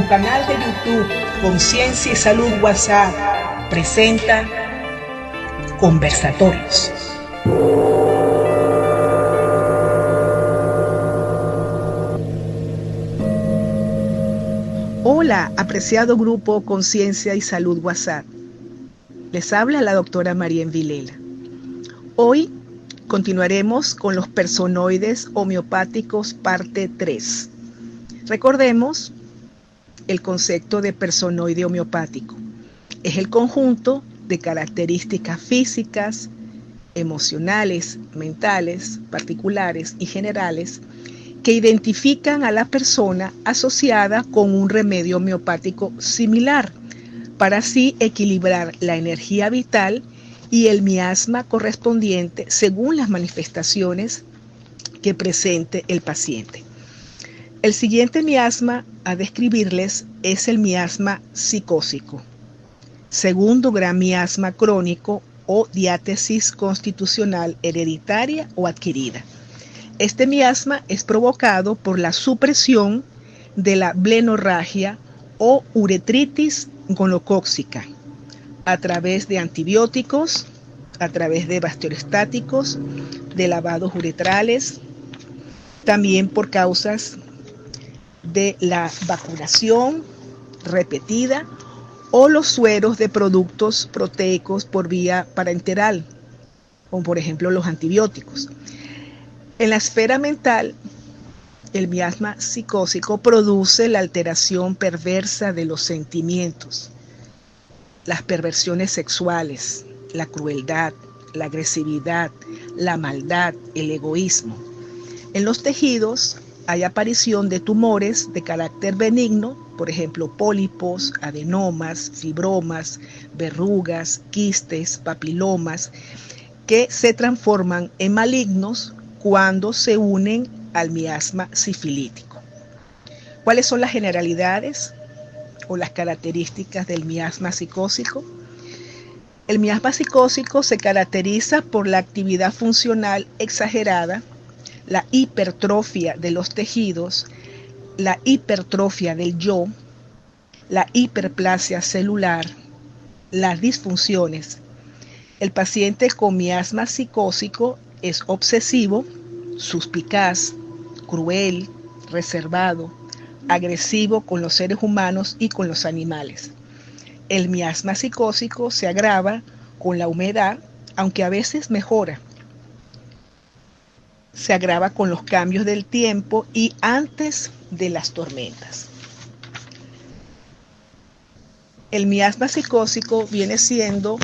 Nuestro canal de YouTube, Conciencia y Salud WhatsApp, presenta Conversatorios. Hola, apreciado grupo Conciencia y Salud WhatsApp. Les habla la doctora Marien Vilela. Hoy continuaremos con los personoides homeopáticos parte 3. Recordemos el concepto de personoide homeopático. Es el conjunto de características físicas, emocionales, mentales, particulares y generales que identifican a la persona asociada con un remedio homeopático similar, para así equilibrar la energía vital y el miasma correspondiente según las manifestaciones que presente el paciente. El siguiente miasma a describirles es el miasma psicósico, segundo gran miasma crónico o diátesis constitucional hereditaria o adquirida. Este miasma es provocado por la supresión de la blenorragia o uretritis gonocócica a través de antibióticos, a través de bacteriostáticos, de lavados uretrales, también por causas de la vacunación repetida o los sueros de productos proteicos por vía parenteral, como por ejemplo los antibióticos. En la esfera mental, el miasma psicósico produce la alteración perversa de los sentimientos, las perversiones sexuales, la crueldad, la agresividad, la maldad, el egoísmo. En los tejidos hay aparición de tumores de carácter benigno, por ejemplo, pólipos, adenomas, fibromas, verrugas, quistes, papilomas, que se transforman en malignos cuando se unen al miasma sifilítico. ¿Cuáles son las generalidades o las características del miasma psicósico? El miasma psicósico se caracteriza por la actividad funcional exagerada, la hipertrofia de los tejidos, la hipertrofia del yo, la hiperplasia celular, las disfunciones. El paciente con miasma psicósico es obsesivo, suspicaz, cruel, reservado, agresivo con los seres humanos y con los animales. El miasma psicósico se agrava con la humedad, aunque a veces mejora. Se agrava con los cambios del tiempo y antes de las tormentas. El miasma psicósico viene siendo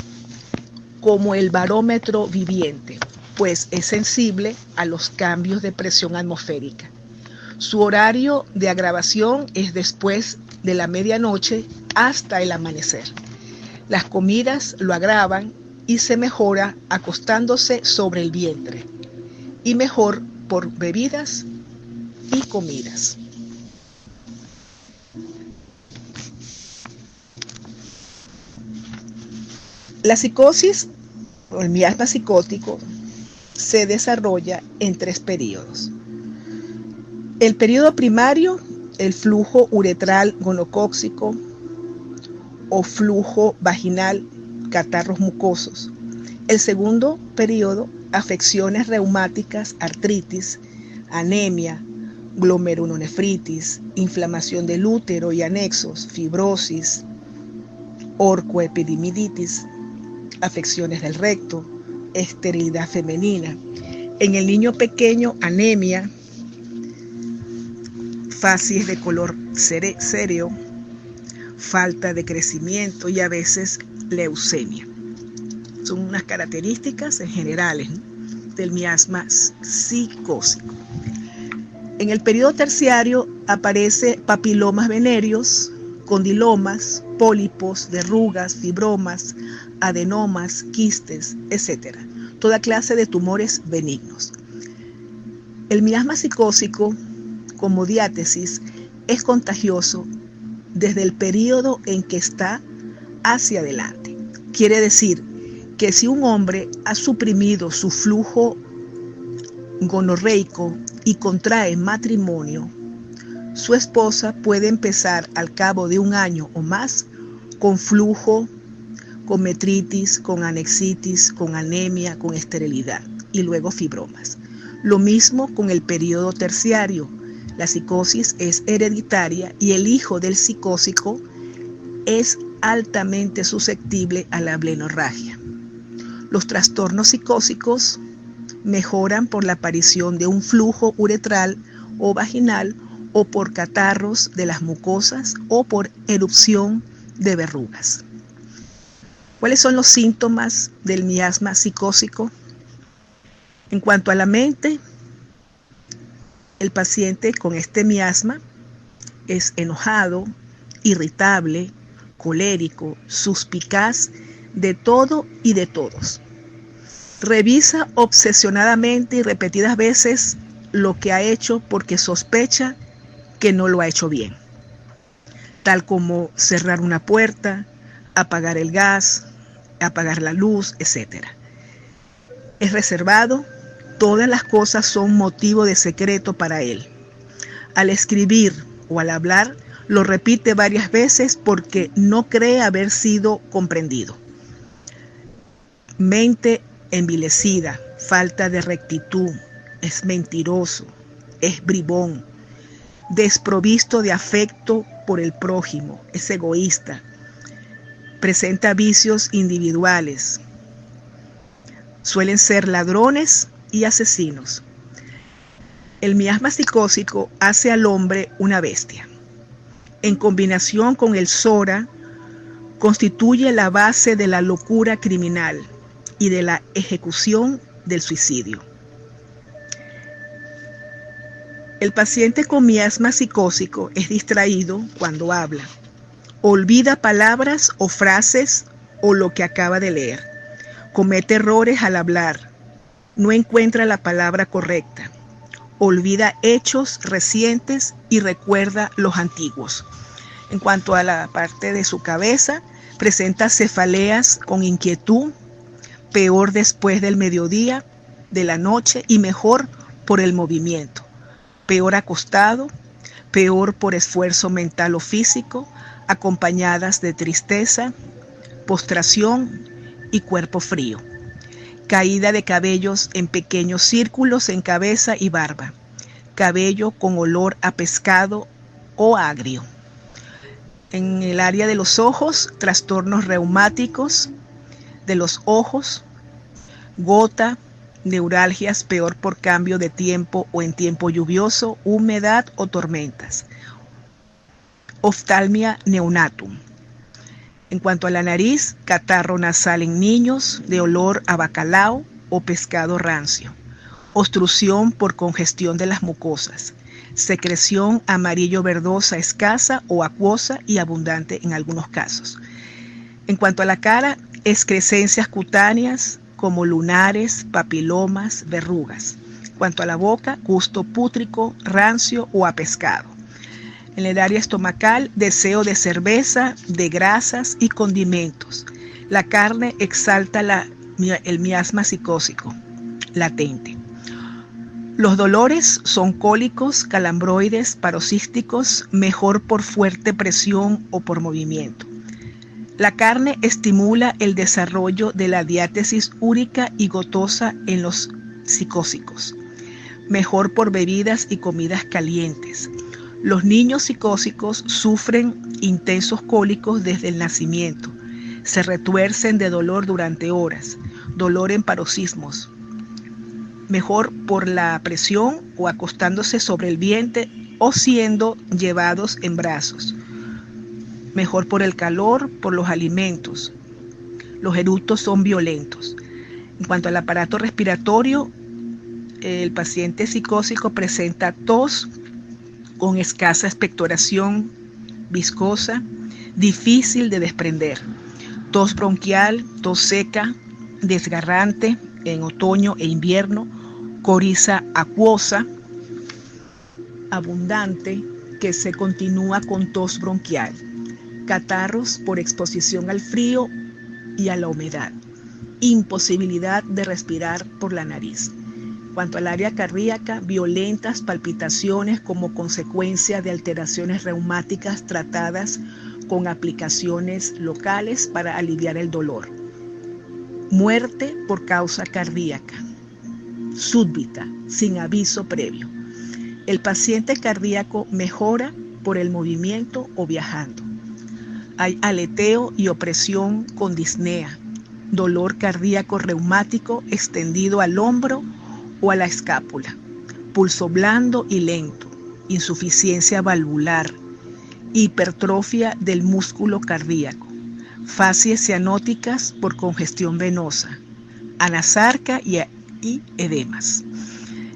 como el barómetro viviente, pues es sensible a los cambios de presión atmosférica. Su horario de agravación es después de la medianoche hasta el amanecer. Las comidas lo agravan y se mejora acostándose sobre el vientre, y mejor por bebidas y comidas. La psicosis o el miasma psicótico se desarrolla en 3 periodos. El periodo primario, el flujo uretral gonocócico o flujo vaginal, catarros mucosos. El segundo periodo, afecciones reumáticas, artritis, anemia, glomerulonefritis, inflamación del útero y anexos, fibrosis, orcoepidimiditis, afecciones del recto, esterilidad femenina. En el niño pequeño, anemia, facies de color cereo, falta de crecimiento y a veces leucemia. Son unas características en generales, ¿no?, del miasma psicósico. En el periodo terciario aparece papilomas venéreos, condilomas, pólipos, verrugas, fibromas, adenomas, quistes, etc. Toda clase de tumores benignos. El miasma psicósico, como diátesis, es contagioso desde el periodo en que está hacia adelante. Quiere decir que si un hombre ha suprimido su flujo gonorreico y contrae matrimonio, Su esposa puede empezar al cabo de un año o más con flujo, con metritis, con anexitis, con anemia, con esterilidad y luego fibromas. Lo mismo con el periodo terciario. La psicosis es hereditaria y el hijo del psicósico es altamente susceptible a la blenorragia. Los trastornos psicósicos mejoran por la aparición de un flujo uretral o vaginal o por catarros de las mucosas o por erupción de verrugas. ¿Cuáles son los síntomas del miasma psicósico? En cuanto a la mente, el paciente con este miasma es enojado, irritable, colérico, suspicaz de todo y de todos. Revisa obsesionadamente y repetidas veces lo que ha hecho porque sospecha que no lo ha hecho bien, tal como cerrar una puerta, apagar el gas, apagar la luz, etc. Es reservado, todas las cosas son motivo de secreto para él. Al escribir o al hablar, lo repite varias veces porque no cree haber sido comprendido. Mente envilecida, falta de rectitud, es mentiroso, es bribón, desprovisto de afecto por el prójimo, es egoísta, presenta vicios individuales, suelen ser ladrones y asesinos. El miasma psicósico hace al hombre una bestia. En combinación con el SORA, constituye la base de la locura criminal y de la ejecución del suicidio. El paciente con miasma psicósico es distraído cuando habla. Olvida palabras o frases o lo que acaba de leer. Comete errores al hablar. No encuentra la palabra correcta. Olvida hechos recientes y recuerda los antiguos. En cuanto a la parte de su cabeza, presenta cefaleas con inquietud, peor después del mediodía, de la noche y mejor por el movimiento. Peor acostado, peor por esfuerzo mental o físico, acompañadas de tristeza, postración y cuerpo frío. Caída de cabellos en pequeños círculos en cabeza y barba. Cabello con olor a pescado o agrio. En el área de los ojos, trastornos reumáticos de los ojos, gota, neuralgias peor por cambio de tiempo o en tiempo lluvioso, humedad o tormentas. Oftalmia neonatum. En cuanto a la nariz, catarro nasal en niños de olor a bacalao o pescado rancio. Obstrucción por congestión de las mucosas. Secreción amarillo verdosa escasa o acuosa y abundante en algunos casos. En cuanto a la cara, excrescencias cutáneas como lunares, papilomas, verrugas. En cuanto a la boca, gusto pútrico, rancio o a pescado. En el área estomacal, deseo de cerveza, de grasas y condimentos. La carne exalta el miasma psicósico latente. Los dolores son cólicos, calambroides, paroxísticos, mejor por fuerte presión o por movimiento. La carne estimula el desarrollo de la diátesis úrica y gotosa en los psicósicos, mejor por bebidas y comidas calientes. Los niños psicósicos sufren intensos cólicos desde el nacimiento, se retuercen de dolor durante horas, dolor en paroxismos, mejor por la presión o acostándose sobre el vientre o siendo llevados en brazos. Mejor por el calor, por los alimentos. Los eructos son violentos. En cuanto al aparato respiratorio, el paciente psicósico presenta tos con escasa expectoración viscosa, difícil de desprender. Tos bronquial, tos seca, desgarrante en otoño e invierno, coriza acuosa, abundante, que se continúa con tos bronquial. Catarros por exposición al frío y a la humedad, imposibilidad de respirar por la nariz. cuanto al área cardíaca, violentas palpitaciones como consecuencia de alteraciones reumáticas tratadas con aplicaciones locales para aliviar el dolor. Muerte por causa cardíaca, súbita, sin aviso previo. El paciente cardíaco mejora por el movimiento o viajando. Hay aleteo y opresión con disnea, dolor cardíaco reumático extendido al hombro o a la escápula, pulso blando y lento, insuficiencia valvular, hipertrofia del músculo cardíaco, facies cianóticas por congestión venosa, anasarca y edemas.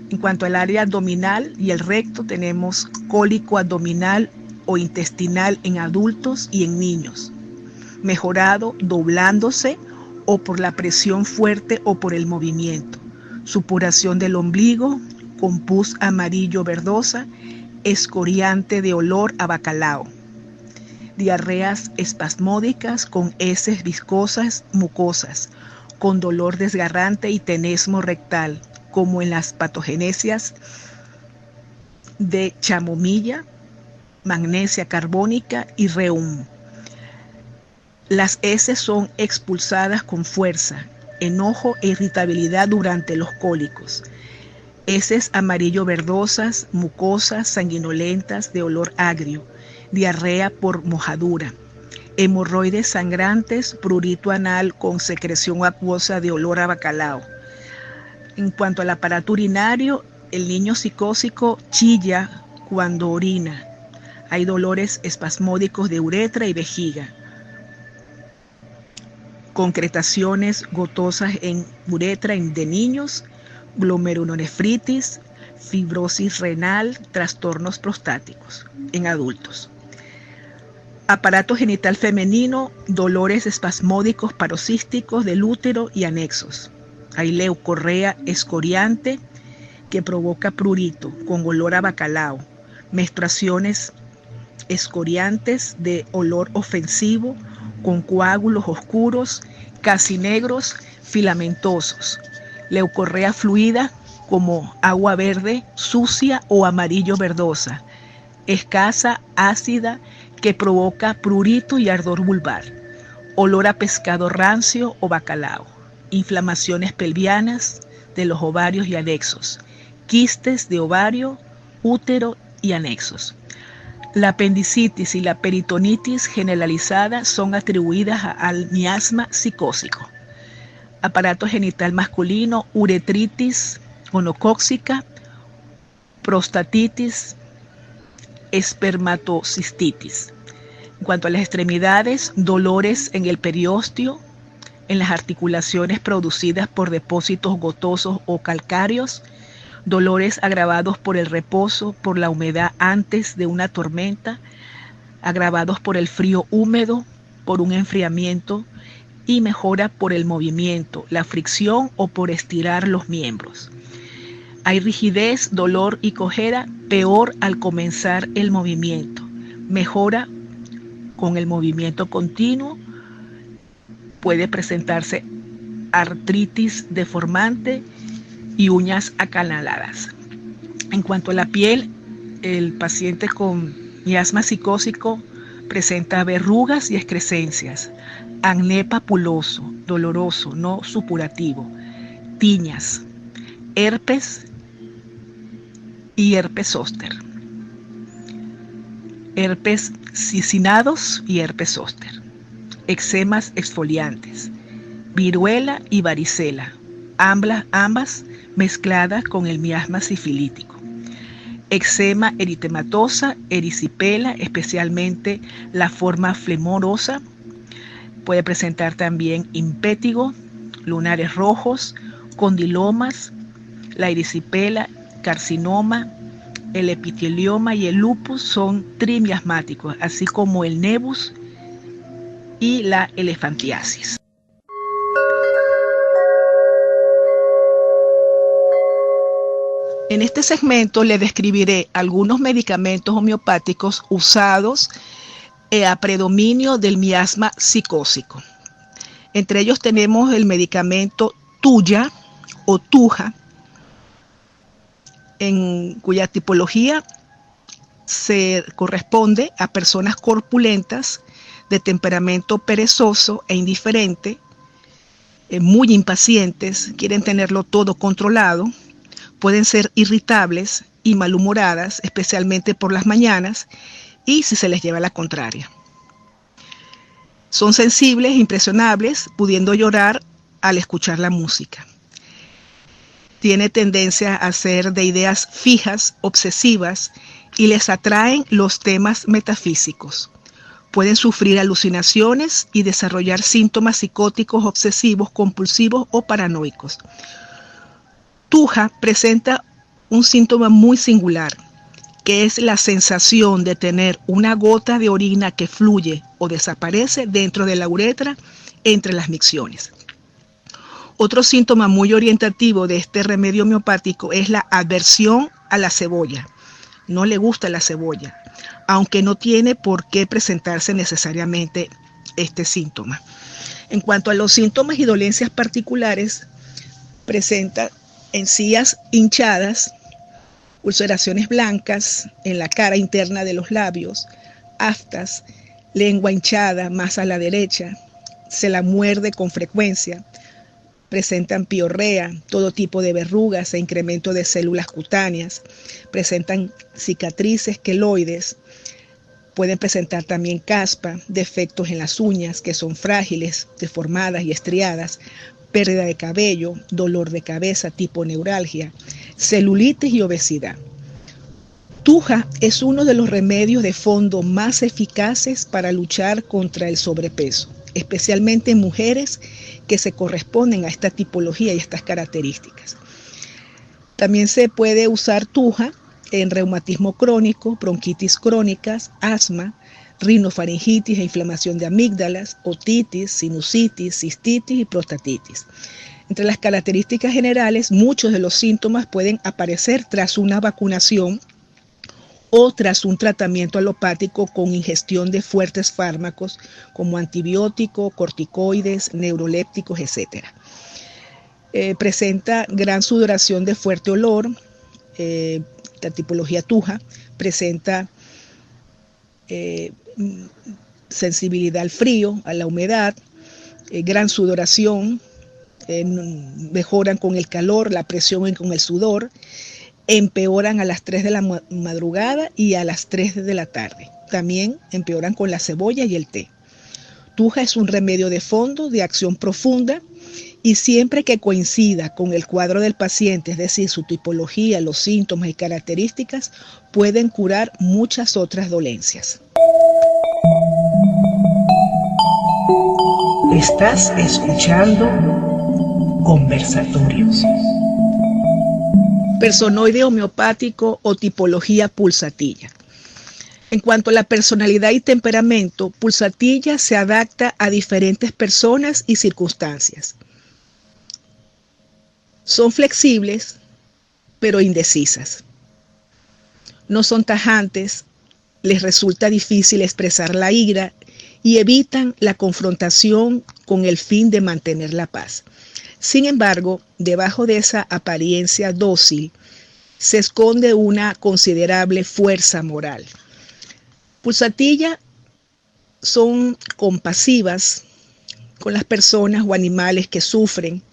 En cuanto al área abdominal y el recto, tenemos cólico abdominal o intestinal en adultos y en niños, mejorado doblándose o por la presión fuerte o por el movimiento, supuración del ombligo con pus amarillo verdosa, escoriante de olor a bacalao, diarreas espasmódicas con heces viscosas, mucosas, con dolor desgarrante y tenesmo rectal, como en las patogenesias de chamomilla, magnesia carbónica y reum. Las heces son expulsadas con fuerza, enojo e irritabilidad durante los cólicos. Heces amarillo-verdosas, mucosas, sanguinolentas, de olor agrio, diarrea por mojadura, hemorroides sangrantes, prurito anal con secreción acuosa de olor a bacalao. En cuanto al aparato urinario, el niño psicósico chilla cuando orina. Hay dolores espasmódicos de uretra y vejiga. Concretaciones gotosas en uretra de niños, glomerulonefritis, fibrosis renal, trastornos prostáticos en adultos. Aparato genital femenino, dolores espasmódicos paroxísticos del útero y anexos. Hay leucorrea escoriante que provoca prurito con olor a bacalao, menstruaciones escoriantes de olor ofensivo con coágulos oscuros, casi negros, filamentosos, leucorrea fluida como agua verde, sucia o amarillo verdosa, escasa, ácida, que provoca prurito y ardor vulvar, olor a pescado rancio o bacalao, inflamaciones pelvianas de los ovarios y anexos, quistes de ovario, útero y anexos. La apendicitis y la peritonitis generalizada son atribuidas al miasma psicósico. Aparato genital masculino, uretritis gonocócica, prostatitis, espermatocistitis. En cuanto a las extremidades, dolores en el periósteo, en las articulaciones producidas por depósitos gotosos o calcáreos, dolores agravados por el reposo, por la humedad antes de una tormenta, agravados por el frío húmedo, por un enfriamiento y mejora por el movimiento, la fricción o por estirar los miembros. Hay rigidez, dolor y cojera, peor al comenzar el movimiento. Mejora con el movimiento continuo. Puede presentarse artritis deformante y uñas acanaladas. En cuanto a la piel, el paciente con miasma psicósico presenta verrugas y excrescencias, acné papuloso, doloroso, no supurativo, tiñas, herpes y herpes zóster, herpes cicinados y herpes zóster, eczemas exfoliantes, viruela y varicela, ambas mezcladas con el miasma sifilítico. Eczema eritematosa, erisipela, especialmente la forma flemorosa. Puede presentar también impétigo, lunares rojos, condilomas, la erisipela, carcinoma, el epitelioma y el lupus son trimiasmáticos, así como el nevus y la elefantiasis. En este segmento le describiré algunos medicamentos homeopáticos usados a predominio del miasma psicósico. Entre ellos tenemos el medicamento Tuya o Tuja, cuya tipología se corresponde a personas corpulentas, de temperamento perezoso e indiferente, muy impacientes, quieren tenerlo todo controlado, pueden ser irritables y malhumoradas, especialmente por las mañanas y si se les lleva la contraria. Son sensibles e impresionables, pudiendo llorar al escuchar la música. Tiene tendencia a ser de ideas fijas, obsesivas, y les atraen los temas metafísicos. Pueden sufrir alucinaciones y desarrollar síntomas psicóticos, obsesivos, compulsivos o paranoicos. Tuja presenta un síntoma muy singular, que es la sensación de tener una gota de orina que fluye o desaparece dentro de la uretra entre las micciones. Otro síntoma muy orientativo de este remedio homeopático es la aversión a la cebolla. No le gusta la cebolla, aunque no tiene por qué presentarse necesariamente este síntoma. En cuanto a los síntomas y dolencias particulares, presenta encías hinchadas, ulceraciones blancas en la cara interna de los labios, aftas, lengua hinchada más a la derecha, se la muerde con frecuencia, presentan piorrea, todo tipo de verrugas e incremento de células cutáneas, presentan cicatrices queloides, pueden presentar también caspa, defectos en las uñas que son frágiles, deformadas y estriadas, pérdida de cabello, dolor de cabeza tipo neuralgia, celulitis y obesidad. Tuja es uno de los remedios de fondo más eficaces para luchar contra el sobrepeso, especialmente en mujeres que se corresponden a esta tipología y estas características. También se puede usar tuja en reumatismo crónico, bronquitis crónicas, asma, rinofaringitis e inflamación de amígdalas, otitis, sinusitis, cistitis y prostatitis. Entre las características generales, muchos de los síntomas pueden aparecer tras una vacunación o tras un tratamiento alopático con ingestión de fuertes fármacos como antibióticos, corticoides, neurolépticos, etc. Presenta gran sudoración de fuerte olor, la tipología tuja, presenta sensibilidad al frío, a la humedad, gran sudoración, mejoran con el calor, la presión con el sudor, empeoran a las 3 de la madrugada y a las 3 de la tarde. También empeoran con la cebolla y el té. Tuja es un remedio de fondo, de acción profunda, y siempre que coincida con el cuadro del paciente, es decir, su tipología, los síntomas y características, pueden curar muchas otras dolencias. Estás escuchando Conversatorios. Personoide homeopático o tipología pulsatilla. En cuanto a la personalidad y temperamento, pulsatilla se adapta a diferentes personas y circunstancias. Son flexibles, pero indecisas. No son tajantes, les resulta difícil expresar la ira y evitan la confrontación con el fin de mantener la paz. Sin embargo, debajo de esa apariencia dócil se esconde una considerable fuerza moral. Pulsatilla son compasivas con las personas o animales que sufren,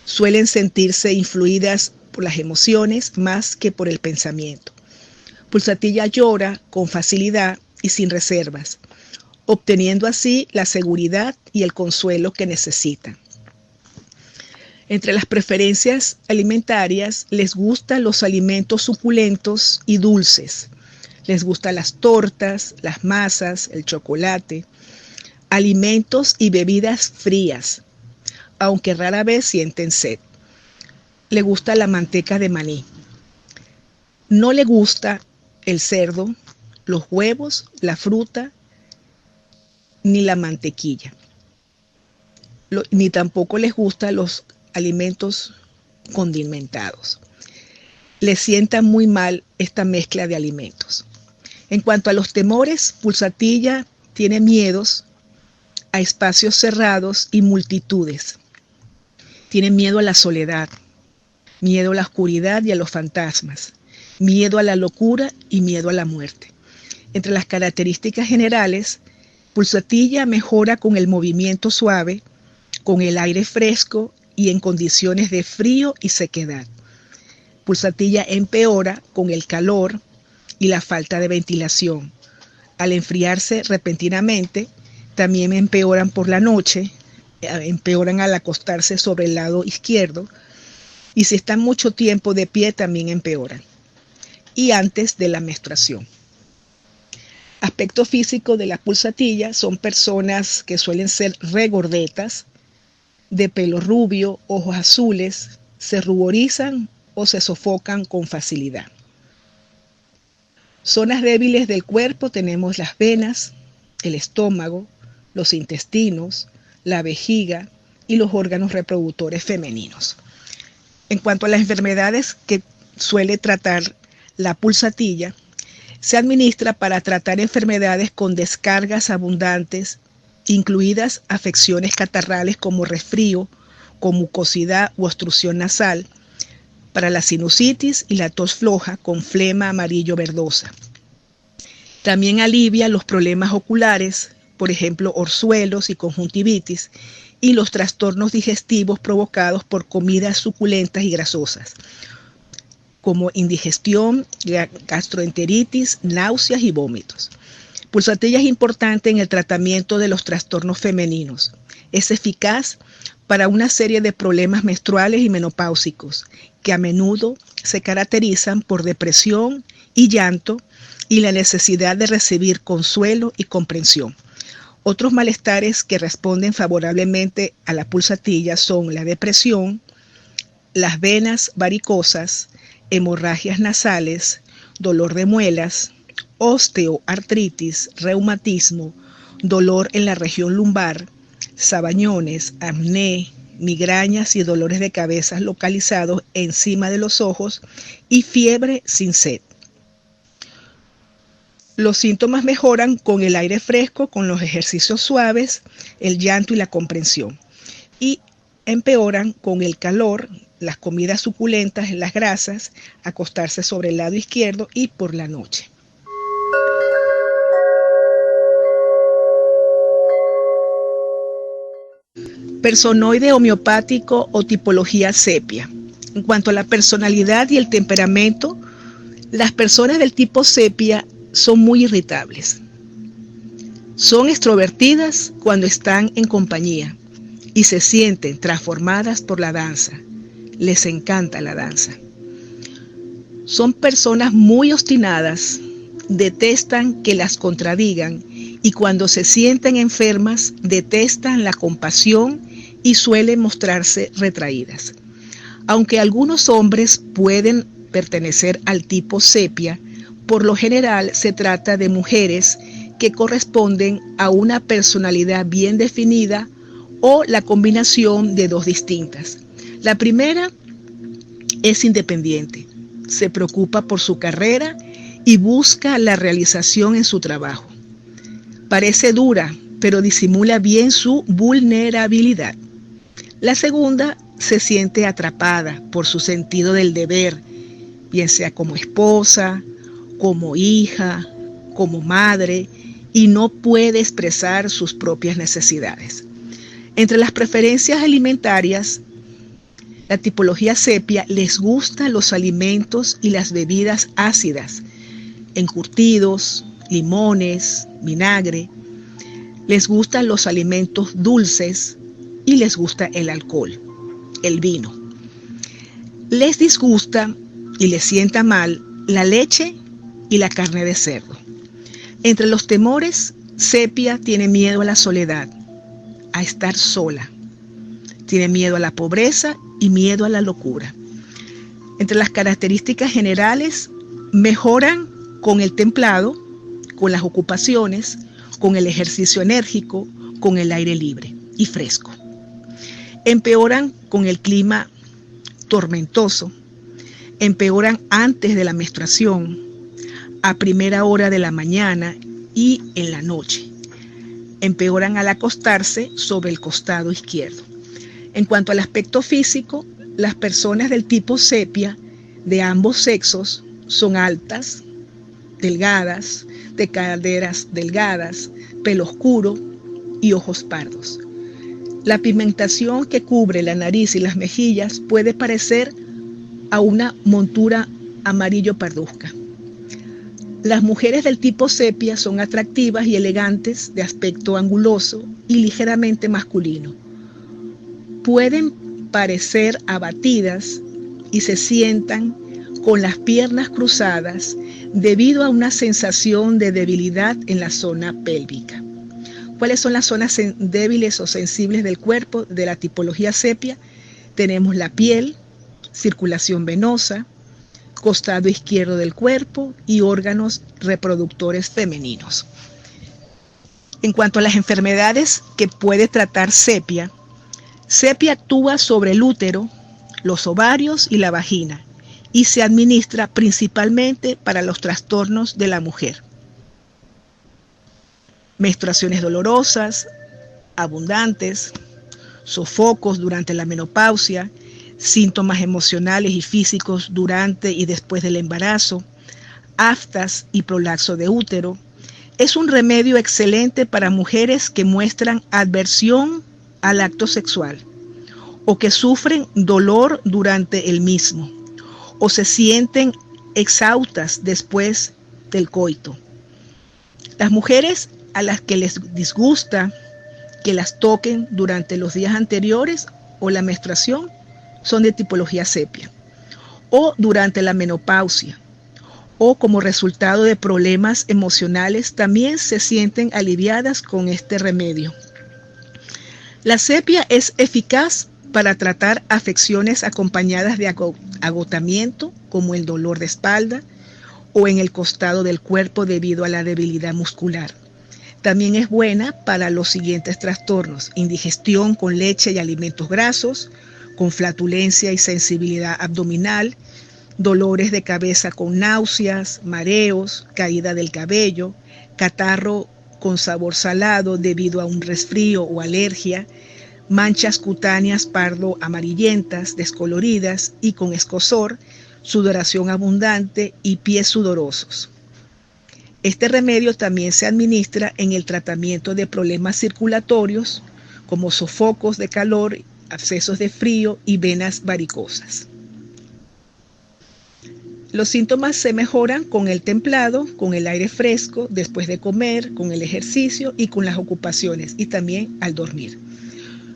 suelen sentirse influidas por las emociones más que por el pensamiento. Pulsatilla llora con facilidad y sin reservas, obteniendo así la seguridad y el consuelo que necesitan. Entre las preferencias alimentarias, les gustan los alimentos suculentos y dulces. Les gustan las tortas, las masas, el chocolate, alimentos y bebidas frías, aunque rara vez sienten sed. Le gusta la manteca de maní. No le gusta el cerdo, los huevos, la fruta, ni la mantequilla. Ni tampoco les gustan los alimentos condimentados. Les sienta muy mal esta mezcla de alimentos. En cuanto a los temores, pulsatilla tiene miedos a espacios cerrados y multitudes. Tiene miedo a la soledad, miedo a la oscuridad y a los fantasmas. miedo a la locura y miedo a la muerte. Entre las características generales, pulsatilla mejora con el movimiento suave, con el aire fresco y en condiciones de frío y sequedad. Pulsatilla empeora con el calor y la falta de ventilación. Al enfriarse repentinamente, también empeoran por la noche, empeoran al acostarse sobre el lado izquierdo, y si están mucho tiempo de pie también empeoran. Y antes de la menstruación. Aspecto físico de la pulsatilla: son personas que suelen ser regordetas, de pelo rubio, ojos azules, se ruborizan o se sofocan con facilidad. Zonas débiles del cuerpo: tenemos las venas, el estómago, los intestinos, la vejiga y los órganos reproductores femeninos. En cuanto a las enfermedades que suele tratar la pulsatilla, se administra para tratar enfermedades con descargas abundantes, incluidas afecciones catarrales como resfrío, con mucosidad u obstrucción nasal, para la sinusitis y la tos floja con flema amarillo verdosa. También alivia los problemas oculares, por ejemplo, orzuelos y conjuntivitis, y los trastornos digestivos provocados por comidas suculentas y grasosas, como indigestión, gastroenteritis, náuseas y vómitos. Pulsatilla es importante en el tratamiento de los trastornos femeninos. Es eficaz para una serie de problemas menstruales y menopáusicos, que a menudo se caracterizan por depresión y llanto y la necesidad de recibir consuelo y comprensión. Otros malestares que responden favorablemente a la pulsatilla son la depresión, las venas varicosas, hemorragias nasales, dolor de muelas, osteoartritis, reumatismo, dolor en la región lumbar, sabañones, acné, migrañas y dolores de cabeza localizados encima de los ojos y fiebre sin sed. Los síntomas mejoran con el aire fresco, con los ejercicios suaves, el llanto y la comprensión. Y empeoran con el calor, las comidas suculentas, las grasas, acostarse sobre el lado izquierdo y por la noche. Personoide homeopático o tipología sepia. En cuanto a la personalidad y el temperamento, las personas del tipo sepia son muy irritables. Son extrovertidas cuando están en compañía y se sienten transformadas por la danza. Les encanta la danza. Son personas muy obstinadas, detestan que las contradigan y cuando se sienten enfermas detestan la compasión y suelen mostrarse retraídas. Aunque algunos hombres pueden pertenecer al tipo sepia, por lo general se trata de mujeres que corresponden a una personalidad bien definida o la combinación de dos distintas. La primera es independiente, se preocupa por su carrera y busca la realización en su trabajo. Parece dura, pero disimula bien su vulnerabilidad. La segunda se siente atrapada por su sentido del deber, bien sea como esposa, como hija, como madre, y no puede expresar sus propias necesidades. Entre las preferencias alimentarias, la tipología sepia les gustan los alimentos y las bebidas ácidas, encurtidos, limones, vinagre. Les gustan los alimentos dulces y les gusta el alcohol, el vino. Les disgusta y les sienta mal la leche y la carne de cerdo. Entre los temores, sepia tiene miedo a la soledad, a estar sola. Tiene miedo a la pobreza y miedo a la locura. Entre las características generales, mejoran con el templado, con las ocupaciones, con el ejercicio enérgico, con el aire libre y fresco. Empeoran con el clima tormentoso, empeoran antes de la menstruación, a primera hora de la mañana y en la noche. Empeoran al acostarse sobre el costado izquierdo. En cuanto al aspecto físico, las personas del tipo sepia de ambos sexos son altas, delgadas, de caderas delgadas, pelo oscuro y ojos pardos. La pigmentación que cubre la nariz y las mejillas puede parecer a una montura amarillo parduzca. Las mujeres del tipo sepia son atractivas y elegantes, de aspecto anguloso y ligeramente masculino. Pueden parecer abatidas y se sientan con las piernas cruzadas debido a una sensación de debilidad en la zona pélvica. ¿Cuáles son las zonas débiles o sensibles del cuerpo de la tipología sepia? Tenemos la piel, circulación venosa, costado izquierdo del cuerpo y órganos reproductores femeninos. En cuanto a las enfermedades que puede tratar sepia, sepia actúa sobre el útero, los ovarios y la vagina y se administra principalmente para los trastornos de la mujer. Menstruaciones dolorosas, abundantes, sofocos durante la menopausia, síntomas emocionales y físicos durante y después del embarazo, aftas y prolapso de útero. Es un remedio excelente para mujeres que muestran aversión al acto sexual o que sufren dolor durante el mismo o se sienten exhaustas después del coito. Las mujeres a las que les disgusta que las toquen durante los días anteriores o la menstruación son de tipología sepia, o durante la menopausia, o como resultado de problemas emocionales también se sienten aliviadas con este remedio. La sepia es eficaz para tratar afecciones acompañadas de agotamiento, como el dolor de espalda o en el costado del cuerpo debido a la debilidad muscular. También es buena para los siguientes trastornos: indigestión con leche y alimentos grasos, con flatulencia y sensibilidad abdominal, dolores de cabeza con náuseas, mareos, caída del cabello, catarro con sabor salado debido a un resfrío o alergia, manchas cutáneas pardo amarillentas, descoloridas y con escozor, sudoración abundante y pies sudorosos. Este remedio también se administra en el tratamiento de problemas circulatorios como sofocos de calor, abscesos de frío y venas varicosas. Los síntomas se mejoran con el templado, con el aire fresco, después de comer, con el ejercicio y con las ocupaciones, y también al dormir.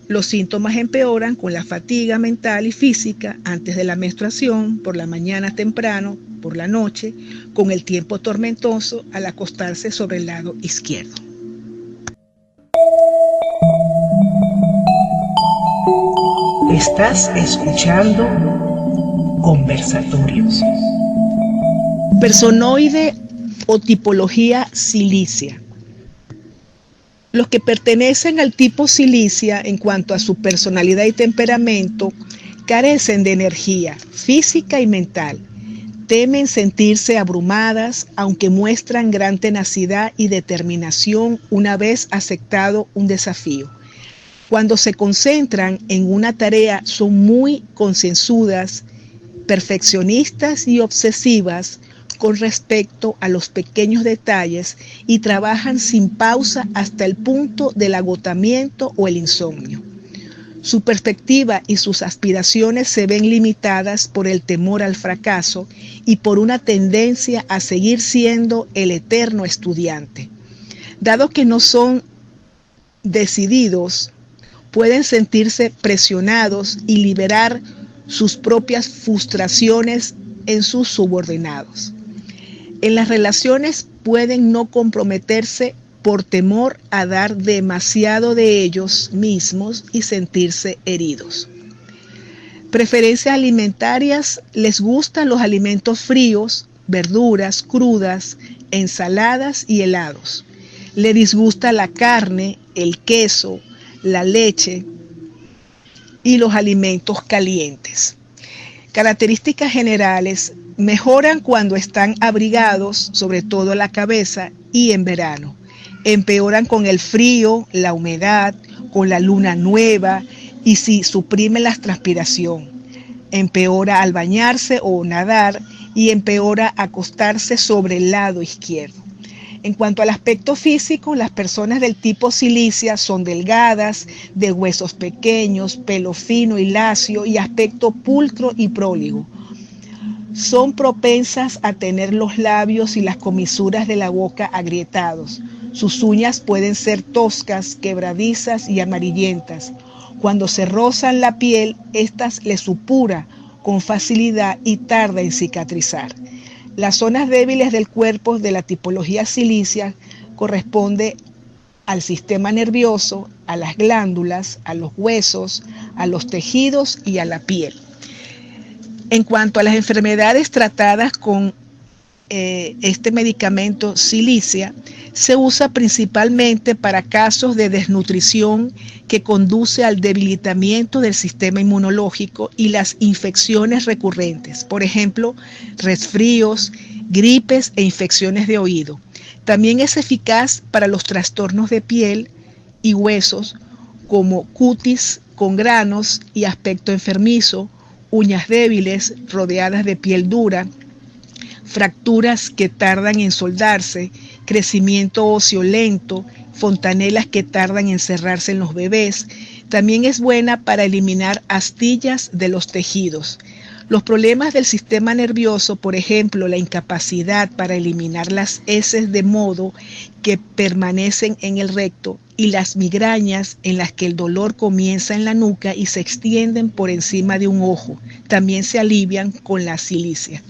Los síntomas empeoran con la fatiga mental y física antes de la menstruación, por la mañana temprano, por la noche, con el tiempo tormentoso al acostarse sobre el lado izquierdo. Estás escuchando Conversatorios. Personoide o tipología silicia. Los que pertenecen al tipo silicia en cuanto a su personalidad y temperamento carecen de energía física y mental. Temen sentirse abrumadas, aunque muestran gran tenacidad y determinación una vez aceptado un desafío. Cuando se concentran en una tarea son muy concienzudas, perfeccionistas y obsesivas con respecto a los pequeños detalles y trabajan sin pausa hasta el punto del agotamiento o el insomnio. Su perspectiva y sus aspiraciones se ven limitadas por el temor al fracaso y por una tendencia a seguir siendo el eterno estudiante. Dado que no son decididos, pueden sentirse presionados y liberar sus propias frustraciones en sus subordinados. En las relaciones pueden no comprometerse por temor a dar demasiado de ellos mismos y sentirse heridos. Preferencias alimentarias: les gustan los alimentos fríos, verduras crudas, ensaladas y helados. Les disgusta la carne, el queso, la leche y los alimentos calientes. Características generales: mejoran cuando están abrigados, sobre todo la cabeza, y en verano. Empeoran con el frío, la humedad, con la luna nueva y si suprimen la transpiración. Empeora al bañarse o nadar y empeora acostarse sobre el lado izquierdo. En cuanto al aspecto físico, las personas del tipo silicia son delgadas, de huesos pequeños, pelo fino y lacio y aspecto pulcro y próligo. Son propensas a tener los labios y las comisuras de la boca agrietados. Sus uñas pueden ser toscas, quebradizas y amarillentas. Cuando se rozan la piel, estas les supura con facilidad y tarda en cicatrizar. Las zonas débiles del cuerpo de la tipología silicia corresponde al sistema nervioso, a las glándulas, a los huesos, a los tejidos y a la piel. En cuanto a las enfermedades tratadas con este medicamento silicia, se usa principalmente para casos de desnutrición que conduce al debilitamiento del sistema inmunológico y las infecciones recurrentes, por ejemplo, resfríos, gripes e infecciones de oído. También es eficaz para los trastornos de piel y huesos como cutis con granos y aspecto enfermizo, uñas débiles rodeadas de piel dura, fracturas que tardan en soldarse, crecimiento óseo lento, fontanelas que tardan en cerrarse en los bebés. También es buena para eliminar astillas de los tejidos. Los problemas del sistema nervioso, por ejemplo, la incapacidad para eliminar las heces de modo que permanecen en el recto y las migrañas en las que el dolor comienza en la nuca y se extienden por encima de un ojo, también se alivian con la silicia.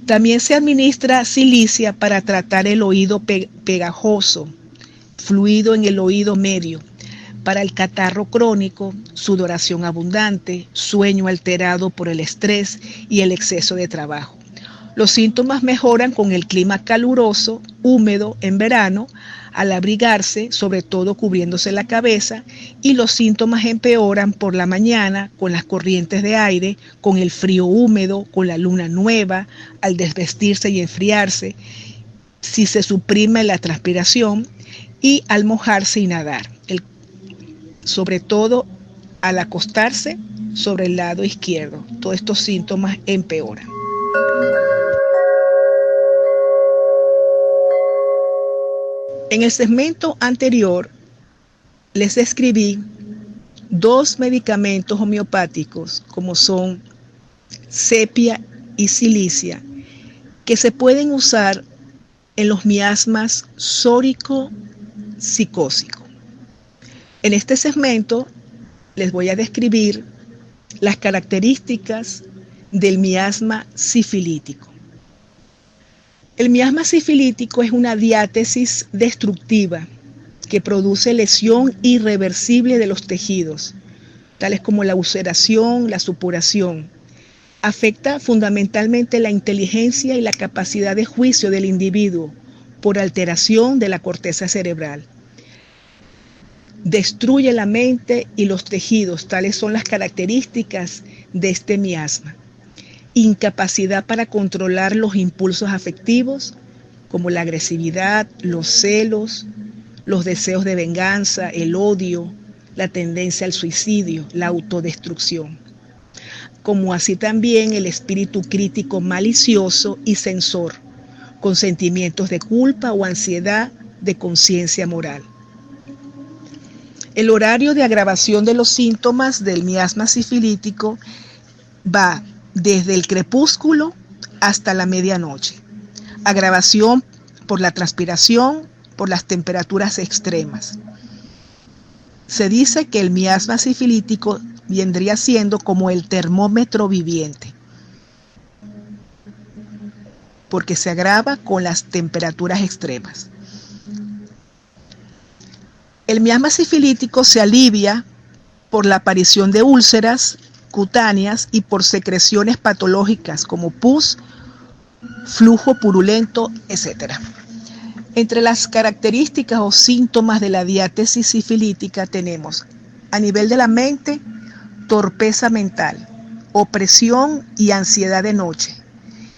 También se administra silicia para tratar el oído pegajoso, fluido en el oído medio, para el catarro crónico, sudoración abundante, sueño alterado por el estrés y el exceso de trabajo. Los síntomas mejoran con el clima caluroso, húmedo en verano, al abrigarse, sobre todo cubriéndose la cabeza, y los síntomas empeoran por la mañana con las corrientes de aire, con el frío húmedo, con la luna nueva, al desvestirse y enfriarse, si se suprime la transpiración y al mojarse y nadar, sobre todo al acostarse sobre el lado izquierdo. Todos estos síntomas empeoran. En el segmento anterior les describí 2 medicamentos homeopáticos como son sepia y silicia que se pueden usar en los miasmas sórico-psicósico. En este segmento les voy a describir las características del miasma sifilítico. El miasma sifilítico es una diátesis destructiva que produce lesión irreversible de los tejidos, tales como la ulceración, la supuración. Afecta fundamentalmente la inteligencia y la capacidad de juicio del individuo por alteración de la corteza cerebral. Destruye la mente y los tejidos, tales son las características de este miasma. Incapacidad para controlar los impulsos afectivos, como la agresividad, los celos, los deseos de venganza, el odio, la tendencia al suicidio, la autodestrucción, como así también el espíritu crítico malicioso y censor, con sentimientos de culpa o ansiedad de conciencia moral. El horario de agravación de los síntomas del miasma sifilítico va desde el crepúsculo hasta la medianoche. Agravación por la transpiración, por las temperaturas extremas. Se dice que el miasma sifilítico vendría siendo como el termómetro viviente, porque se agrava con las temperaturas extremas. El miasma sifilítico se alivia por la aparición de úlceras cutáneas y por secreciones patológicas como pus, flujo purulento, etc. Entre las características o síntomas de la diátesis sifilítica tenemos, a nivel de la mente, torpeza mental, opresión y ansiedad de noche,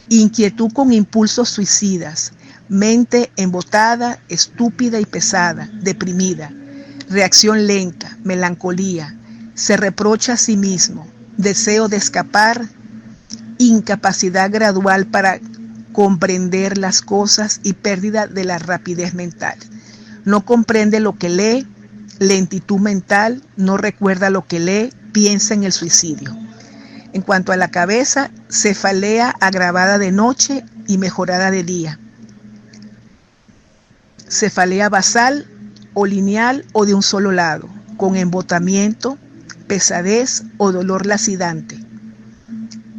inquietud con impulsos suicidas, mente embotada, estúpida y pesada, deprimida, reacción lenta, melancolía, se reprocha a sí mismo, deseo de escapar, incapacidad gradual para comprender las cosas y pérdida de la rapidez mental. No comprende lo que lee, lentitud mental, no recuerda lo que lee, piensa en el suicidio. En cuanto a la cabeza, cefalea agravada de noche y mejorada de día. Cefalea basal o lineal o de un solo lado, con embotamiento, pesadez o dolor lacidante,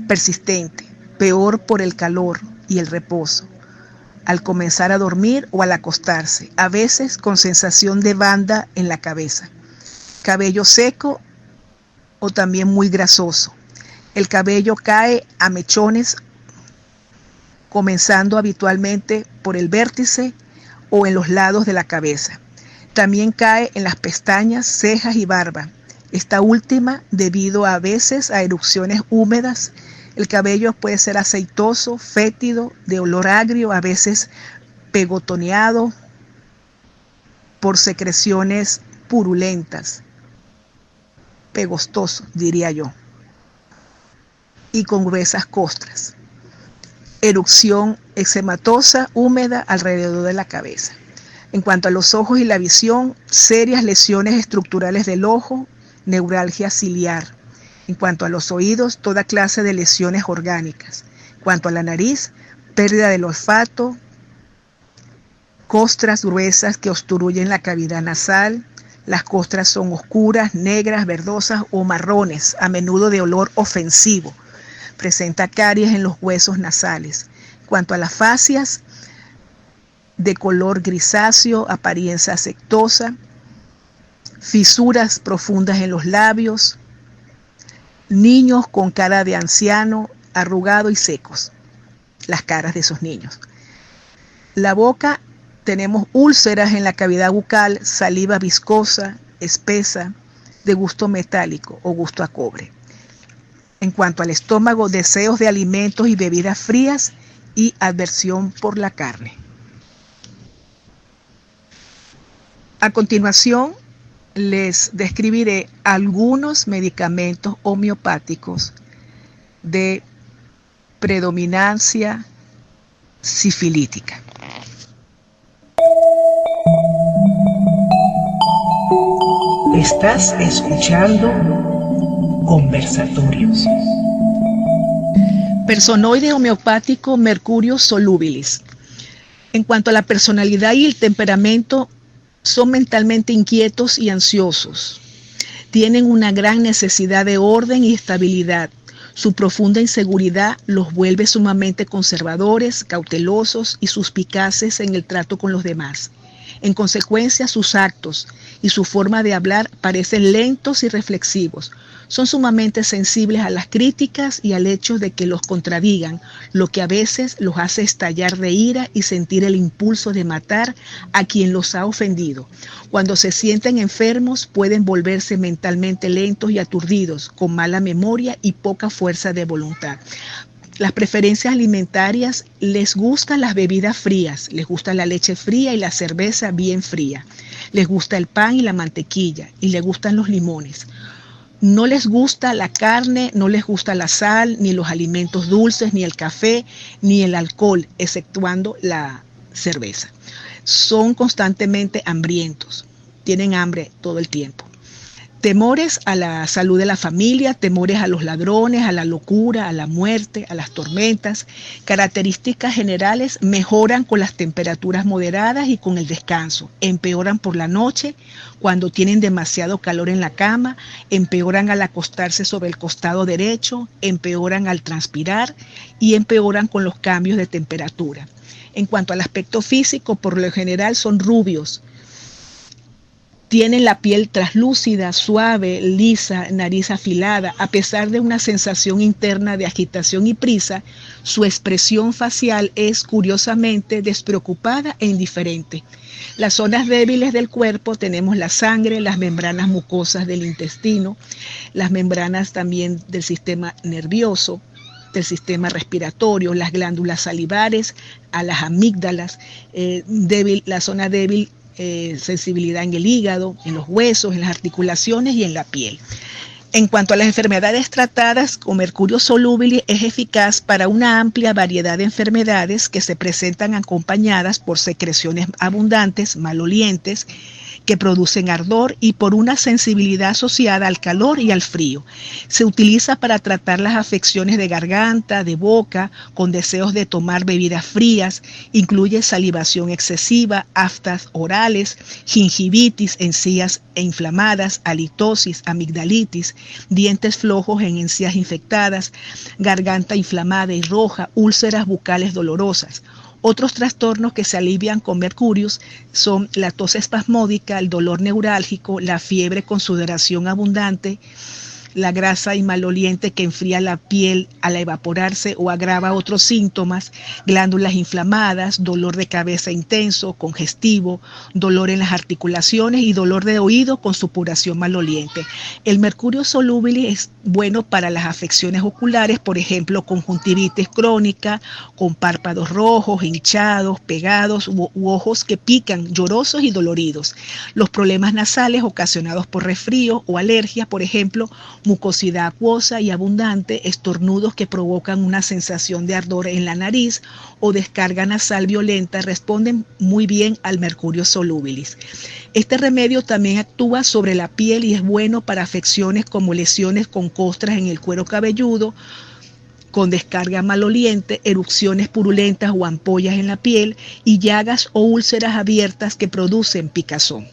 persistente, peor por el calor y el reposo, al comenzar a dormir o al acostarse, a veces con sensación de banda en la cabeza. Cabello seco o también muy grasoso. El cabello cae a mechones, comenzando habitualmente por el vértice o en los lados de la cabeza. También cae en las pestañas, cejas y barba. Esta última debido a veces a erupciones húmedas. El cabello puede ser aceitoso, fétido, de olor agrio, a veces pegotoneado por secreciones purulentas, pegostoso, diría yo, y con gruesas costras. Erupción eczematosa, húmeda alrededor de la cabeza. En cuanto a los ojos y la visión, serias lesiones estructurales del ojo, neuralgia ciliar. En cuanto a los oídos, toda clase de lesiones orgánicas. En cuanto a la nariz, pérdida del olfato, costras gruesas que obstruyen la cavidad nasal. Las costras son oscuras, negras, verdosas o marrones, a menudo de olor ofensivo. Presenta caries en los huesos nasales. En cuanto a las fascias, de color grisáceo, apariencia afectosa, fisuras profundas en los labios, niños con cara de anciano, arrugado y secos, las caras de esos niños. La boca, tenemos úlceras en la cavidad bucal, saliva viscosa, espesa, de gusto metálico o gusto a cobre. En cuanto al estómago, deseos de alimentos y bebidas frías y aversión por la carne. A continuación, les describiré algunos medicamentos homeopáticos de predominancia sifilítica. Estás escuchando Conversatorios. Personoide homeopático Mercurio solubilis. En cuanto a la personalidad y el temperamento, son mentalmente inquietos y ansiosos. Tienen una gran necesidad de orden y estabilidad. Su profunda inseguridad los vuelve sumamente conservadores, cautelosos y suspicaces en el trato con los demás. En consecuencia, sus actos y su forma de hablar parecen lentos y reflexivos. Son sumamente sensibles a las críticas y al hecho de que los contradigan, lo que a veces los hace estallar de ira y sentir el impulso de matar a quien los ha ofendido. Cuando se sienten enfermos, pueden volverse mentalmente lentos y aturdidos, con mala memoria y poca fuerza de voluntad. Las preferencias alimentarias, les gustan las bebidas frías, les gusta la leche fría y la cerveza bien fría. Les gusta el pan y la mantequilla y les gustan los limones. No les gusta la carne, no les gusta la sal, ni los alimentos dulces, ni el café, ni el alcohol, exceptuando la cerveza. Son constantemente hambrientos, tienen hambre todo el tiempo. Temores a la salud de la familia, temores a los ladrones, a la locura, a la muerte, a las tormentas. Características generales: mejoran con las temperaturas moderadas y con el descanso. Empeoran por la noche cuando tienen demasiado calor en la cama. Empeoran al acostarse sobre el costado derecho. Empeoran al transpirar y empeoran con los cambios de temperatura. En cuanto al aspecto físico, por lo general son rubios. Tienen la piel traslúcida, suave, lisa, nariz afilada. A pesar de una sensación interna de agitación y prisa, su expresión facial es curiosamente despreocupada e indiferente. Las zonas débiles del cuerpo tenemos la sangre, las membranas mucosas del intestino, las membranas también del sistema nervioso, del sistema respiratorio, las glándulas salivares, a las amígdalas, la zona débil, sensibilidad en el hígado, en los huesos, en las articulaciones y en la piel. En cuanto a las enfermedades tratadas con mercurio solúbil, es eficaz para una amplia variedad de enfermedades que se presentan acompañadas por secreciones abundantes, malolientes, que producen ardor y por una sensibilidad asociada al calor y al frío. Se utiliza para tratar las afecciones de garganta, de boca, con deseos de tomar bebidas frías, incluye salivación excesiva, aftas orales, gingivitis, encías inflamadas, halitosis, amigdalitis, dientes flojos en encías infectadas, garganta inflamada y roja, úlceras bucales dolorosas. Otros trastornos que se alivian con mercurio son la tos espasmódica, el dolor neurálgico, la fiebre con sudoración abundante, la grasa y maloliente que enfría la piel al evaporarse o agrava otros síntomas, glándulas inflamadas, dolor de cabeza intenso, congestivo, dolor en las articulaciones y dolor de oído con supuración maloliente. El mercurio solúbil es bueno para las afecciones oculares, por ejemplo, conjuntivitis crónica, con párpados rojos, hinchados, pegados u ojos que pican, llorosos y doloridos. Los problemas nasales ocasionados por resfrío o alergias, por ejemplo, mucosidad acuosa y abundante, estornudos que provocan una sensación de ardor en la nariz o descarga nasal violenta, responden muy bien al mercurio solubilis. Este remedio también actúa sobre la piel y es bueno para afecciones como lesiones con costras en el cuero cabelludo, con descarga maloliente, erupciones purulentas o ampollas en la piel y llagas o úlceras abiertas que producen picazón.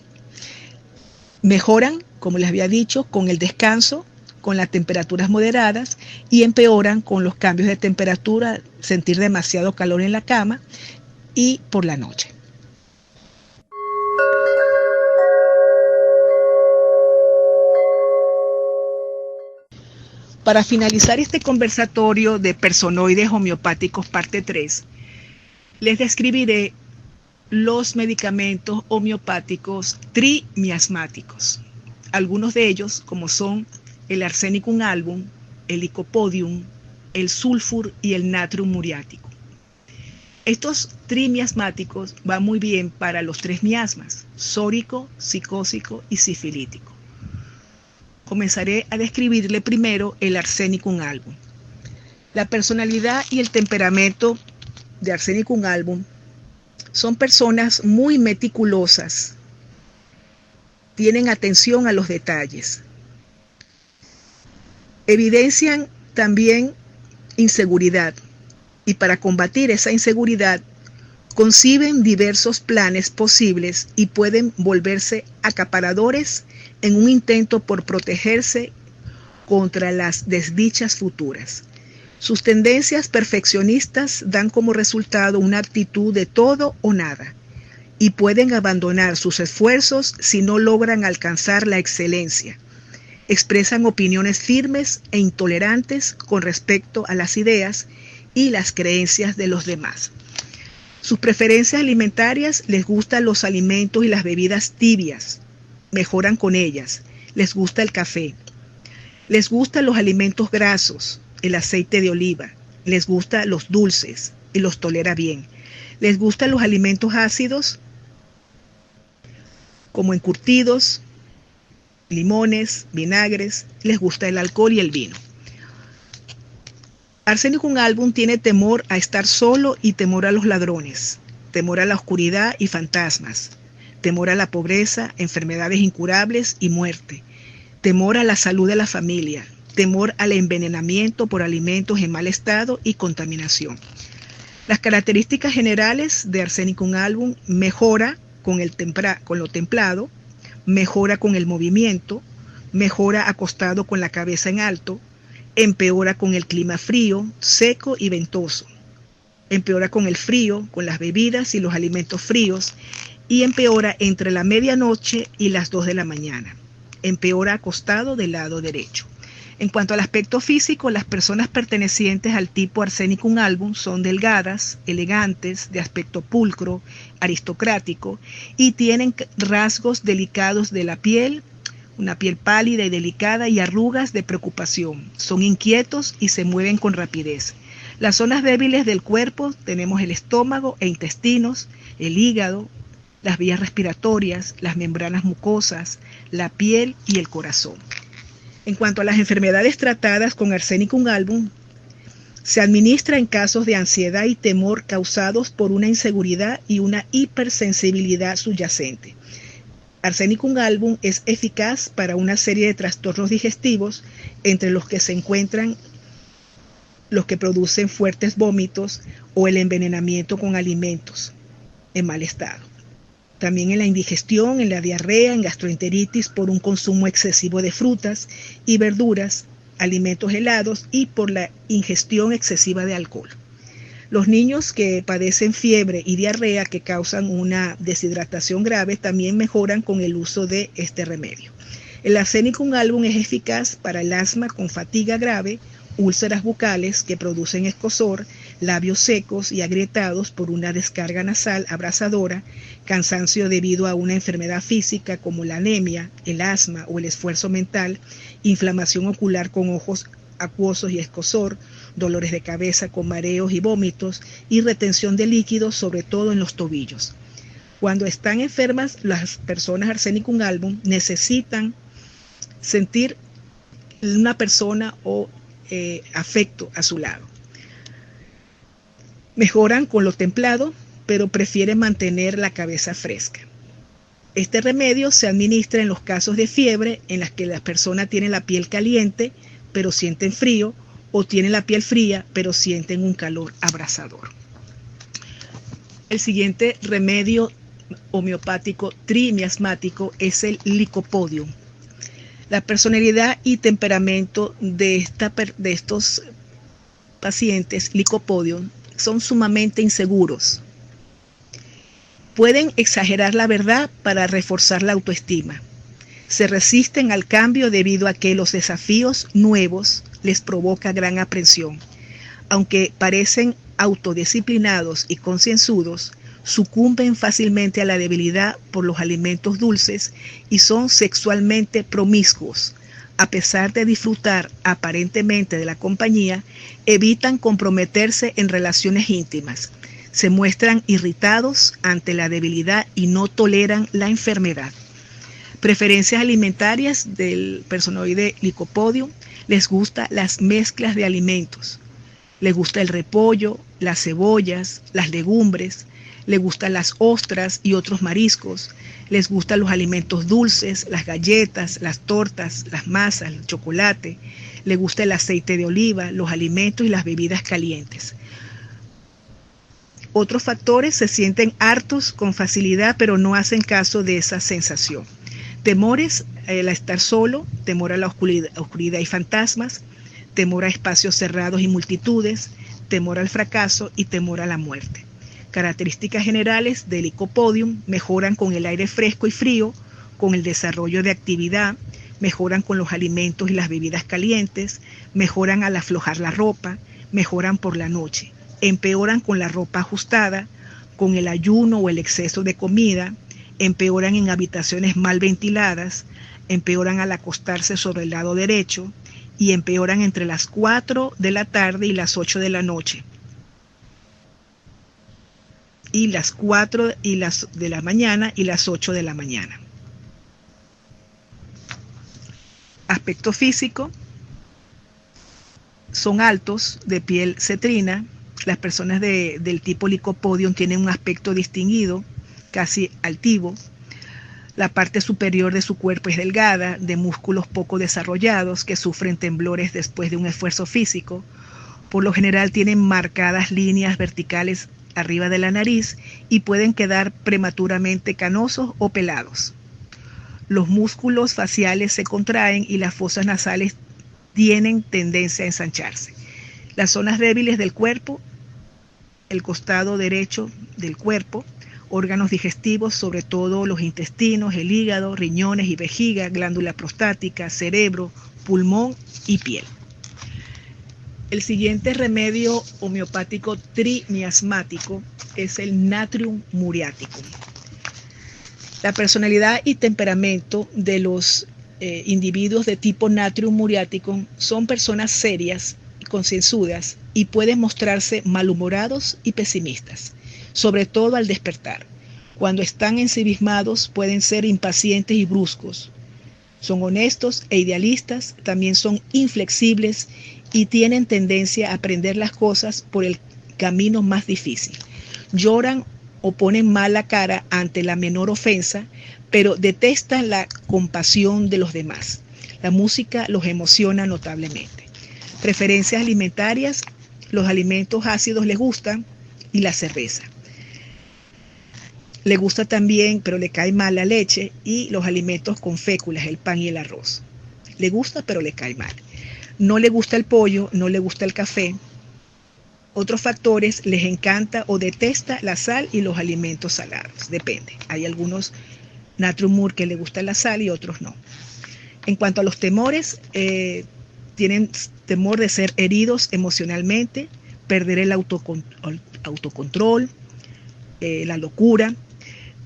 Mejoran, como les había dicho, con el descanso, con las temperaturas moderadas y empeoran con los cambios de temperatura, sentir demasiado calor en la cama y por la noche. Para finalizar este conversatorio de personoides homeopáticos parte 3, les describiré los medicamentos homeopáticos trimiasmáticos. Algunos de ellos, como son el Arsenicum album, el Lycopodium, el sulfur y el natrium muriático. Estos trimiasmáticos van muy bien para los 3 miasmas, sórico, psicósico y sifilítico. Comenzaré a describirle primero el Arsenicum album. La personalidad y el temperamento de Arsenicum album son personas muy meticulosas, tienen atención a los detalles, evidencian también inseguridad y para combatir esa inseguridad conciben diversos planes posibles y pueden volverse acaparadores en un intento por protegerse contra las desdichas futuras. Sus tendencias perfeccionistas dan como resultado una actitud de todo o nada y pueden abandonar sus esfuerzos si no logran alcanzar la excelencia. Expresan opiniones firmes e intolerantes con respecto a las ideas y las creencias de los demás. Sus preferencias alimentarias: les gustan los alimentos y las bebidas tibias, mejoran con ellas. Les gusta el café. Les gustan los alimentos grasos, el aceite de oliva. Les gustan los dulces y los tolera bien. Les gustan los alimentos ácidos, como encurtidos, limones, vinagres. Les gusta el alcohol y el vino. Arsenicum album tiene temor a estar solo y temor a los ladrones, temor a la oscuridad y fantasmas, temor a la pobreza, enfermedades incurables y muerte, temor a la salud de la familia, temor al envenenamiento por alimentos en mal estado y contaminación. Las características generales de Arsenicum album: mejora con lo templado, mejora con el movimiento, mejora acostado con la cabeza en alto, empeora con el clima frío, seco y ventoso, empeora con el frío, con las bebidas y los alimentos fríos, y empeora entre la medianoche y las 2 de la mañana. Empeora acostado del lado derecho. En cuanto al aspecto físico, las personas pertenecientes al tipo Arsenicum album son delgadas, elegantes, de aspecto pulcro, aristocrático, y tienen rasgos delicados de la piel, una piel pálida y delicada y arrugas de preocupación. Son inquietos y se mueven con rapidez. Las zonas débiles del cuerpo tenemos el estómago e intestinos, el hígado, las vías respiratorias, las membranas mucosas, la piel y el corazón. En cuanto a las enfermedades tratadas con Arsenicum album, se administra en casos de ansiedad y temor causados por una inseguridad y una hipersensibilidad subyacente. Arsenicum album es eficaz para una serie de trastornos digestivos, entre los que se encuentran los que producen fuertes vómitos o el envenenamiento con alimentos en mal estado. También en la indigestión, en la diarrea, en gastroenteritis por un consumo excesivo de frutas y verduras, alimentos helados y por la ingestión excesiva de alcohol. Los niños que padecen fiebre y diarrea que causan una deshidratación grave también mejoran con el uso de este remedio. El Arsenicum album es eficaz para el asma con fatiga grave, úlceras bucales que producen escozor, labios secos y agrietados por una descarga nasal abrasadora, cansancio debido a una enfermedad física como la anemia, el asma o el esfuerzo mental, inflamación ocular con ojos acuosos y escozor, dolores de cabeza con mareos y vómitos y retención de líquidos, sobre todo en los tobillos. Cuando están enfermas, las personas Arsenicum album necesitan sentir una persona o afecto a su lado. Mejoran con lo templado, pero prefieren mantener la cabeza fresca. Este remedio se administra en los casos de fiebre en las que la persona tiene la piel caliente, pero sienten frío, o tienen la piel fría, pero sienten un calor abrasador. El siguiente remedio homeopático trimiasmático es el Lycopodium. La personalidad y temperamento de estos pacientes Lycopodium son sumamente inseguros. Pueden exagerar la verdad para reforzar la autoestima. Se resisten al cambio debido a que los desafíos nuevos les provoca gran aprensión. Aunque parecen autodisciplinados y concienzudos, sucumben fácilmente a la debilidad por los alimentos dulces y son sexualmente promiscuos. A pesar de disfrutar aparentemente de la compañía, evitan comprometerse en relaciones íntimas. Se muestran irritados ante la debilidad y no toleran la enfermedad. Preferencias alimentarias del personoide Lycopodium: les gustan las mezclas de alimentos. Les gusta el repollo, las cebollas, las legumbres. Les gustan las ostras y otros mariscos. Les gustan los alimentos dulces, las galletas, las tortas, las masas, el chocolate. Les gusta el aceite de oliva, los alimentos y las bebidas calientes. Otros factores: se sienten hartos con facilidad, pero no hacen caso de esa sensación. Temores al estar solo, temor a la oscuridad y fantasmas, temor a espacios cerrados y multitudes, temor al fracaso y temor a la muerte. Características generales del Lycopodium: mejoran con el aire fresco y frío, con el desarrollo de actividad, mejoran con los alimentos y las bebidas calientes, mejoran al aflojar la ropa, mejoran por la noche, empeoran con la ropa ajustada, con el ayuno o el exceso de comida, empeoran en habitaciones mal ventiladas, empeoran al acostarse sobre el lado derecho y empeoran entre las 4 de la tarde y las 8 de la noche. Y las 4 de la mañana y las 8 de la mañana. Aspecto físico: son altos, de piel cetrina. Las personas del tipo Lycopodium tienen un aspecto distinguido, casi altivo. La parte superior de su cuerpo es delgada, de músculos poco desarrollados, que sufren temblores después de un esfuerzo físico. Por lo general tienen marcadas líneas verticales arriba de la nariz y pueden quedar prematuramente canosos o pelados. Los músculos faciales se contraen y las fosas nasales tienen tendencia a ensancharse. Las zonas débiles del cuerpo: el costado derecho del cuerpo, órganos digestivos, sobre todo los intestinos, el hígado, riñones y vejiga, glándula prostática, cerebro, pulmón y piel. El siguiente remedio homeopático trimiasmático es el Natrium muriaticum. La personalidad y temperamento de los individuos de tipo Natrium muriaticum son personas serias y concienzudas y pueden mostrarse malhumorados y pesimistas, sobre todo al despertar. Cuando están ensimismados pueden ser impacientes y bruscos. Son honestos e idealistas, también son inflexibles y tienen tendencia a aprender las cosas por el camino más difícil. Lloran o ponen mala cara ante la menor ofensa, pero detestan la compasión de los demás. La música los emociona notablemente. Preferencias alimentarias: los alimentos ácidos les gustan y la cerveza. Le gusta también, pero le cae mal la leche y los alimentos con féculas, el pan y el arroz. Le gusta, pero le cae mal. No le gusta el pollo, no le gusta el café. Otros factores: les encanta o detesta la sal y los alimentos salados. Depende. Hay algunos Natrumur que le gusta la sal y otros no. En cuanto a los temores, tienen temor de ser heridos emocionalmente, perder el autocontrol, la locura.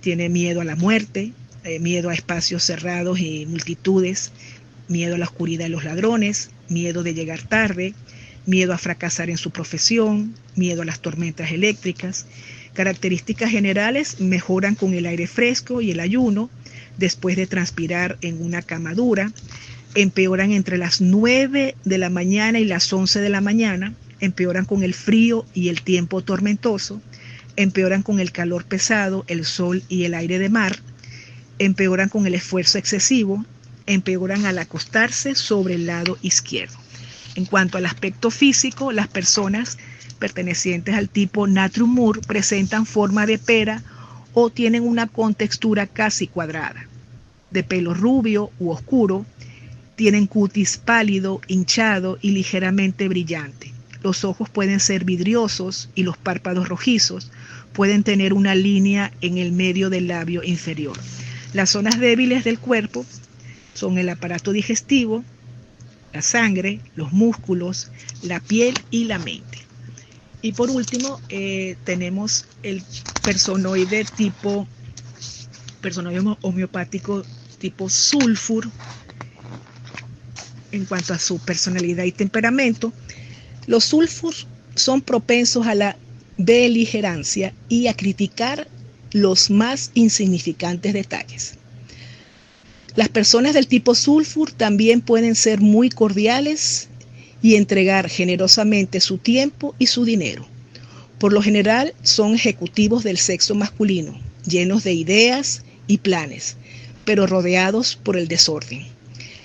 Tiene miedo a la muerte, miedo a espacios cerrados y multitudes, miedo a la oscuridad y los ladrones, miedo de llegar tarde, miedo a fracasar en su profesión, miedo a las tormentas eléctricas. Características generales: mejoran con el aire fresco y el ayuno, después de transpirar en una cama dura, empeoran entre las 9 de la mañana y las 11 de la mañana, empeoran con el frío y el tiempo tormentoso, empeoran con el calor pesado, el sol y el aire de mar, empeoran con el esfuerzo excesivo, empeoran al acostarse sobre el lado izquierdo. En cuanto al aspecto físico, las personas pertenecientes al tipo Natrumur presentan forma de pera o tienen una contextura casi cuadrada, de pelo rubio u oscuro, tienen cutis pálido, hinchado y ligeramente brillante. Los ojos pueden ser vidriosos y los párpados rojizos, pueden tener una línea en el medio del labio inferior. Las zonas débiles del cuerpo son el aparato digestivo, la sangre, los músculos, la piel y la mente. Y por último, tenemos el personoide homeopático tipo Sulfur. En cuanto a su personalidad y temperamento, los sulfurs son propensos a la beligerancia y a criticar los más insignificantes detalles. Las personas del tipo sulfur también pueden ser muy cordiales y entregar generosamente su tiempo y su dinero. Por lo general son ejecutivos del sexo masculino, llenos de ideas y planes, pero rodeados por el desorden.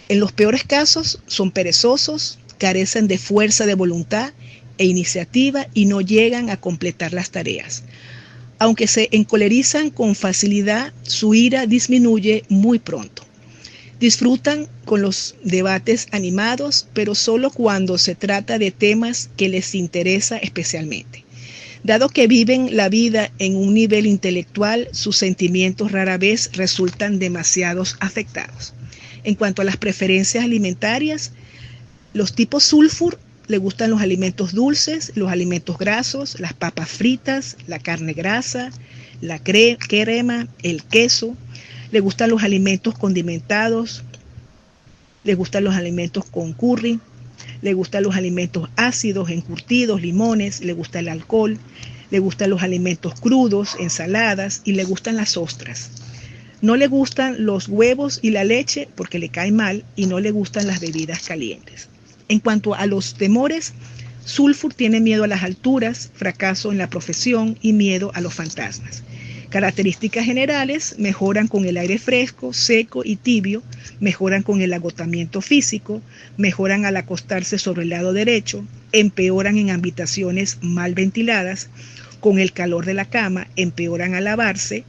En los peores casos son perezosos, carecen de fuerza de voluntad e iniciativa y no llegan a completar las tareas. Aunque se encolerizan con facilidad, su ira disminuye muy pronto. Disfrutan con los debates animados, pero solo cuando se trata de temas que les interesa especialmente. Dado que viven la vida en un nivel intelectual, sus sentimientos rara vez resultan demasiado afectados. En cuanto a las preferencias alimentarias, los tipos sulfur le gustan los alimentos dulces, los alimentos grasos, las papas fritas, la carne grasa, la crema, el queso. Le gustan los alimentos condimentados, le gustan los alimentos con curry, le gustan los alimentos ácidos, encurtidos, limones, le gusta el alcohol, le gustan los alimentos crudos, ensaladas y le gustan las ostras. No le gustan los huevos y la leche porque le cae mal y no le gustan las bebidas calientes. En cuanto a los temores, Sulfur tiene miedo a las alturas, fracaso en la profesión y miedo a los fantasmas. Características generales: mejoran con el aire fresco, seco y tibio, mejoran con el agotamiento físico, mejoran al acostarse sobre el lado derecho, empeoran en habitaciones mal ventiladas, con el calor de la cama, empeoran al lavarse,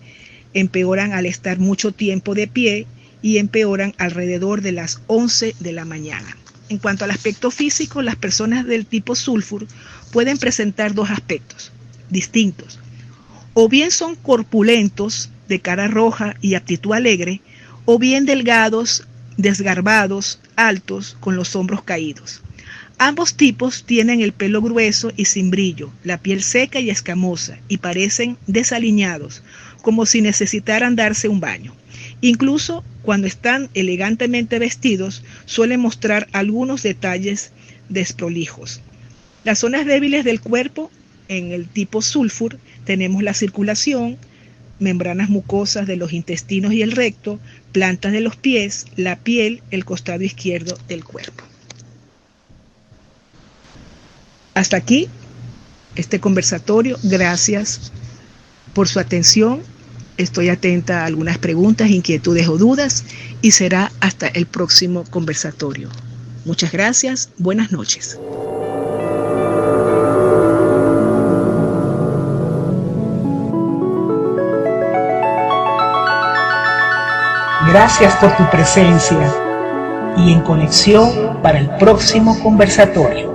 empeoran al estar mucho tiempo de pie y empeoran alrededor de las 11 de la mañana. En cuanto al aspecto físico, las personas del tipo Sulfur pueden presentar dos aspectos distintos. O bien son corpulentos, de cara roja y actitud alegre, o bien delgados, desgarbados, altos, con los hombros caídos. Ambos tipos tienen el pelo grueso y sin brillo, la piel seca y escamosa, y parecen desaliñados, como si necesitaran darse un baño. Incluso cuando están elegantemente vestidos, suelen mostrar algunos detalles desprolijos. Las zonas débiles del cuerpo, en el tipo Sulfur, tenemos la circulación, membranas mucosas de los intestinos y el recto, plantas de los pies, la piel, el costado izquierdo del cuerpo. Hasta aquí este conversatorio. Gracias por su atención. Estoy atenta a algunas preguntas, inquietudes o dudas y será hasta el próximo conversatorio. Muchas gracias. Buenas noches. Gracias por tu presencia y en conexión para el próximo conversatorio.